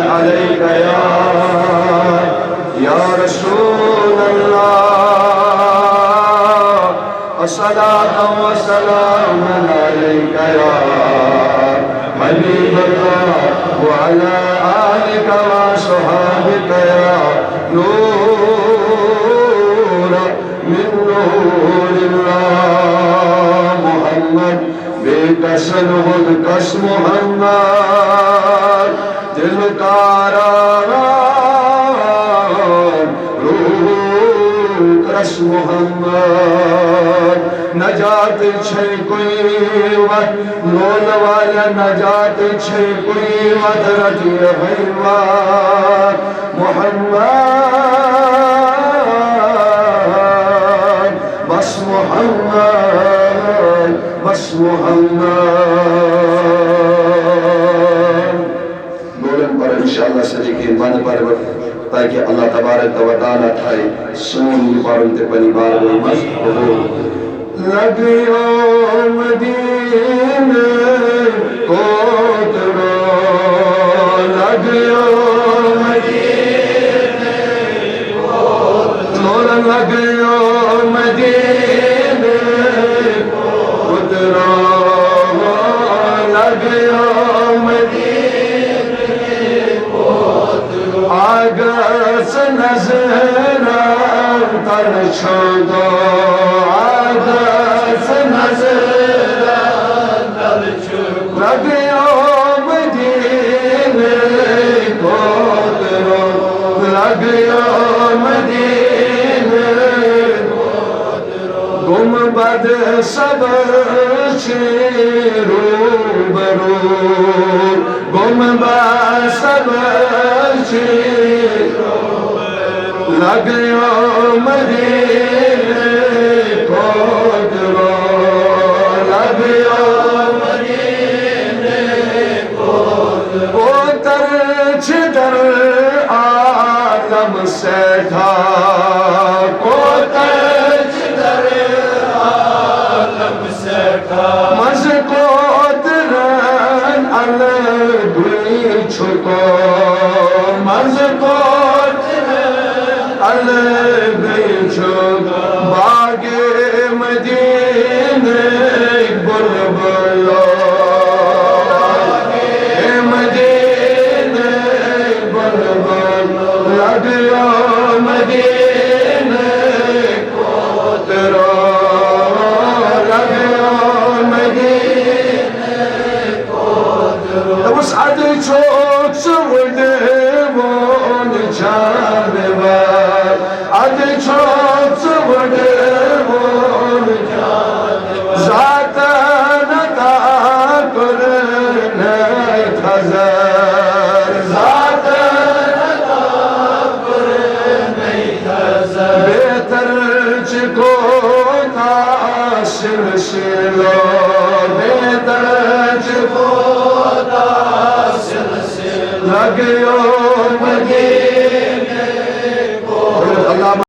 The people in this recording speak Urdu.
عليك يا رسول الله الصلاة والسلام عليك يا حبيب الله وعلى آلك وصحابك يا نور من نور الله محمد بكسر الكس محمد دل کاران روح رس محمد نجات چھے کوئی وقت لول والا نجات چھے کوئی وقت رضی حیوان محمد بس محمد بس محمد نورن پر انشاءاللہ صدیقی بند پر تاکہ اللہ تبارک و تعالیٰ تھائی سونی پارنتے پنی بار و مست قبول لگیو مدینے کو ترو لگیو مدینے کو ترو لگیو مدینے کو ترو لگیو مدینے کو ترو آگس نظر تر چھوڑو آگس نظر تر چھوڑو لگیو مدینے کو ترو لگیو مدینے کو ترو گنبد صبر چھ روبرو گنبد صبر چھ لگیو مدینے کو ترو لگیو مدینے کو ترو تر چھدر عالم سے تھا کو تر چھدر عالم سے تھا مز کو ترن الگوی چھکو مز کو الگئی چھکو باغ مدینے بلبلو باغ مدینے بلبلو لگیو مدینے کو ترو لگیو مدینے کو ترو اس عد چھوک سوڑے مون جانور عد چھوک سوڑے مون جانور ذات نتا کرنے خزر ذات نتا کرنے خزر بہتر چکو تاثر سلو بہتر چکو تاثر سلو لگیو مدینے